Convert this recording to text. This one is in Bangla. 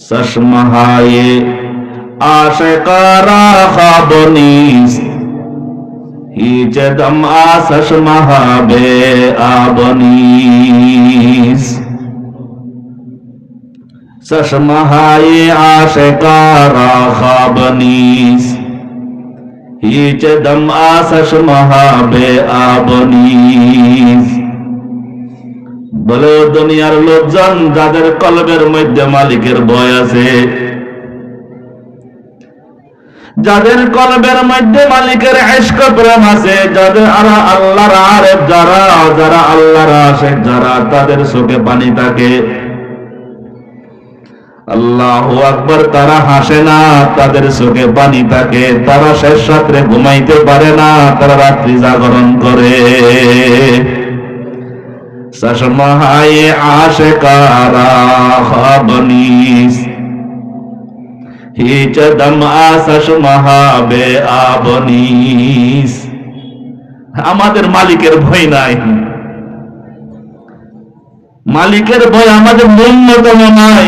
চশমাহায়ে আশিকারা খাব নিস্ত هیچ دم آسش محاب آبنیس چشمهای عاشقارا خواب نیست هیچ دم آسش محاب آبنیس বলে দুনিয়ার লোকজন যাদের কলবের মধ্যে মালিকের ভয় আছে, যাদের কলবের মধ্যে মালিকের ইশক প্রেম আছে, যাদের আল্লাহর আরেফ যারা আল্লাহর আশিক যারা, তাদের চোখে পানি থাকে। আল্লাহু আকবার, তারা হাসে না, তাদের চোখে পানি থাকে। তারা শেষ রাত্রে ঘুমাইতে পারে না, তারা রাত্রি জাগরণ করে। চশমাহায়ে আশিকারা খাব নিস্ত হিচ দম আসাস মহাবে আবনিস। আমাদের মালিকের ভয় নাই, মালিকের ভয় আমাদের ন্যূনতম নাই।